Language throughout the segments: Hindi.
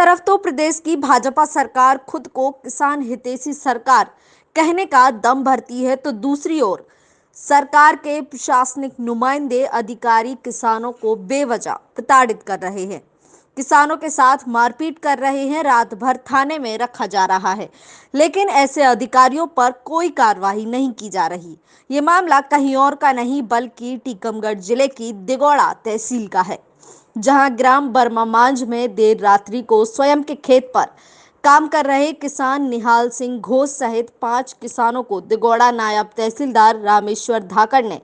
तरफ तो प्रदेश की भाजपा सरकार खुद को किसान हितैषी सरकार कहने का दम भरती है, तो दूसरी ओर सरकार के प्रशासनिक नुमाइंदे अधिकारी किसानों को बेवजह प्रताड़ित कर रहे हैं, किसानों के साथ मारपीट कर रहे हैं, रात भर थाने में रखा जा रहा है, लेकिन ऐसे अधिकारियों पर कोई कार्रवाई नहीं की जा रही। ये मामला कहीं और का नहीं बल्कि टीकमगढ़ जिले की दिगौड़ा तहसील का है, जहां ग्राम बर्मा मांझ में देर रात्रि को स्वयं के खेत पर काम कर रहे किसान निहाल सिंह घोष सहित 5 किसानों को दिगौड़ा नायब तहसीलदार रामेश्वर धाकड़ ने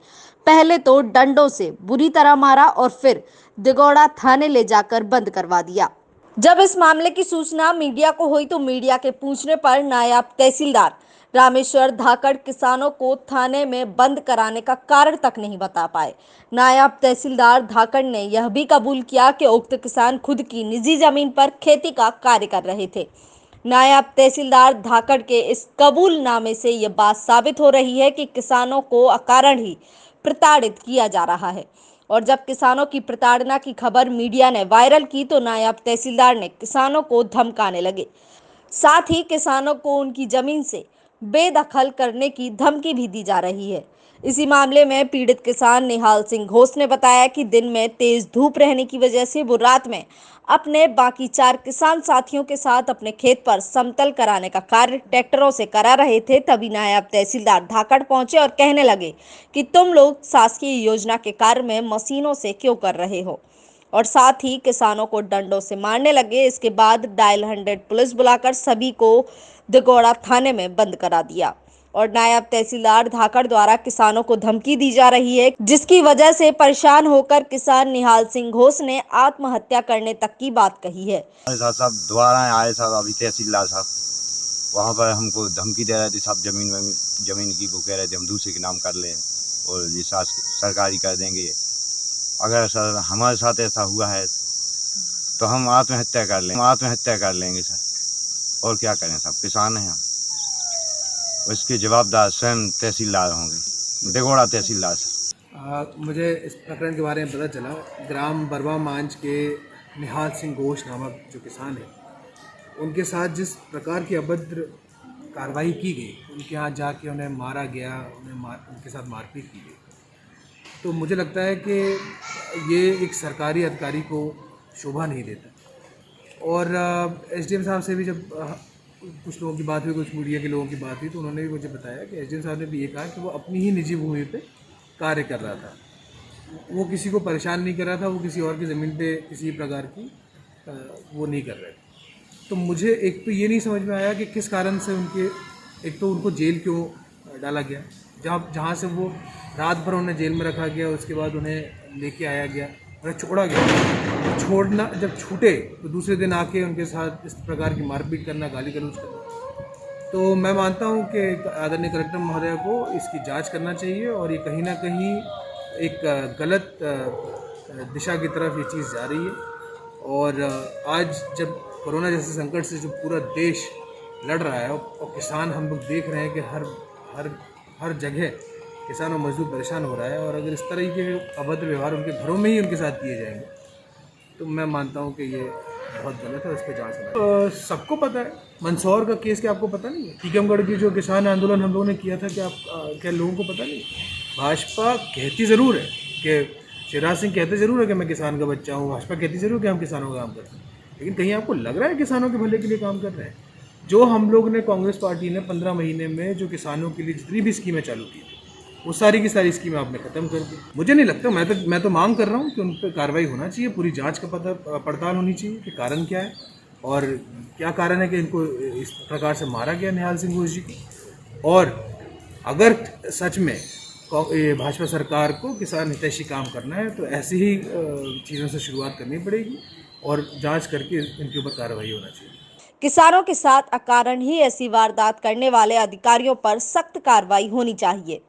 पहले तो डंडों से बुरी तरह मारा और फिर दिगौड़ा थाने ले जाकर बंद करवा दिया। जब इस मामले की सूचना मीडिया को हुई तो मीडिया के पूछने पर नायब तहसीलदार रामेश्वर धाकड़ किसानों को थाने में बंद कराने का कारण तक नहीं बता पाए। नायब तहसीलदार धाकड़ ने यह भी कबूल किया कि उक्त किसान खुद की निजी जमीन पर खेती का कार्य कर रहे थे। नायब तहसीलदार धाकड़ के इस कबूलनामे से यह बात साबित हो रही है कि किसानों को अकारण ही प्रताड़ित किया जा रहा है। और जब किसानों की प्रताड़ना की खबर मीडिया ने वायरल की तो नायब तहसीलदार ने किसानों को धमकाने लगे, साथ ही किसानों को उनकी जमीन से बेदखल करने की धमकी भी दी जा रही है। इसी मामले में पीड़ित किसान निहाल सिंह घोष ने बताया कि दिन में तेज धूप रहने की वजह से वो रात में अपने बाकी 4 किसान साथियों के साथ अपने खेत पर समतल कराने का कार्य ट्रैक्टरों से करा रहे थे। तभी नायब तहसीलदार धाकड़ पहुंचे और कहने लगे कि तुम लोग शासकीय योजना के कार्य में मशीनों से क्यों कर रहे हो, और साथ ही किसानों को डंडों से मारने लगे। इसके बाद डायल 100 पुलिस बुलाकर सभी को दिगौड़ा थाने में बंद करा दिया और नायब तहसीलदार धाकड़ द्वारा किसानों को धमकी दी जा रही है, जिसकी वजह से परेशान होकर किसान निहाल सिंह घोष ने आत्महत्या करने तक की बात कही है। साहब दोबारा आए साहब, अभी तहसीलदार साहब वहाँ पर हमको धमकी दे रहे थे साहब, जमीन की वो कह रहे थे हम दूसरे के नाम कर लें और ये सरकारी कर देंगे। अगर सर हमारे साथ ऐसा हुआ है तो हम आत्महत्या कर लेंगे सर, और क्या करें साहब, किसान हैं हम, इसके जवाबदार स्वयं तहसीलदार होंगे, दिगौड़ा तहसीलदार सर। मुझे इस प्रकरण के बारे में पता चला, ग्राम बर्मा मांझ के निहाल सिंह घोष नामक जो किसान हैं, उनके साथ जिस प्रकार की अभद्र कार्रवाई की गई, उनके यहाँ जाके उन्हें मारा गया, उनके साथ मारपीट की गई, तो मुझे लगता है कि ये एक सरकारी अधिकारी को शोभा नहीं देता। और एसडीएम साहब से भी जब कुछ लोगों की बात हुई, कुछ मीडिया के लोगों की बात हुई, तो उन्होंने भी मुझे बताया कि एसडीएम साहब ने भी ये कहा कि वो अपनी ही निजी भूमि पे कार्य कर रहा था, वो किसी को परेशान नहीं कर रहा था, वो किसी और की ज़मीन पे किसी प्रकार की वो नहीं कर रहे थे। तो मुझे एक तो ये नहीं समझ में आया कि किस कारण से एक तो उनको जेल क्यों डाला गया, जहाँ से वो रात भर उन्हें जेल में रखा गया, उसके बाद उन्हें लेके आया गया, उन्हें छोड़ा गया। छोड़ना जब छूटे तो दूसरे दिन आके उनके साथ इस प्रकार की मारपीट करना, गाली गलौज करना, तो मैं मानता हूँ कि आदरणीय कलेक्टर महोदय को इसकी जांच करना चाहिए और ये कहीं ना कहीं एक गलत दिशा की तरफ ये चीज़ जा रही है। और आज जब कोरोना जैसे संकट से जो पूरा देश लड़ रहा है और किसान, हम लोग देख रहे हैं कि हर जगह किसान और मजदूर परेशान हो रहा है, और अगर इस तरह के अभद्र व्यवहार उनके घरों में ही उनके साथ किए जाएंगे तो मैं मानता हूँ कि ये बहुत गलत है, उस पर जाँच होना। सबको पता है मंदसौर का केस, क्या आपको पता नहीं है? टीकमगढ़ की जो किसान आंदोलन हम लोगों ने किया था, क्या लोगों को पता नहीं? भाजपा कहती ज़रूर है कि शिवराज सिंह कहते ज़रूर है कि मैं किसान का बच्चा हूँ, भाजपा कहती ज़रूर कि हम किसानों का काम करते हैं, लेकिन कहीं आपको लग रहा है किसानों के भले के लिए काम कर रहे हैं? जो हम लोग ने, कांग्रेस पार्टी ने 15 महीने में जो किसानों के लिए जितनी भी स्कीमें चालू की थी, वो सारी की सारी स्कीमें आपने ख़त्म कर दी। मुझे नहीं लगता, मैं तो मांग कर रहा हूँ कि उन पर कार्रवाई होना चाहिए, पूरी जांच का पड़ताल होनी चाहिए कि कारण क्या है और क्या कारण है कि इनको इस प्रकार से मारा गया निहाल सिंह घोष जी को। और अगर सच में भाजपा सरकार को किसान हितैषी काम करना है तो ऐसी ही चीज़ों से शुरुआत करनी पड़ेगी और जाँच करके इनके ऊपर कार्रवाई होना चाहिए। किसानों के साथ अकारण ही ऐसी वारदात करने वाले अधिकारियों पर सख्त कार्रवाई होनी चाहिए।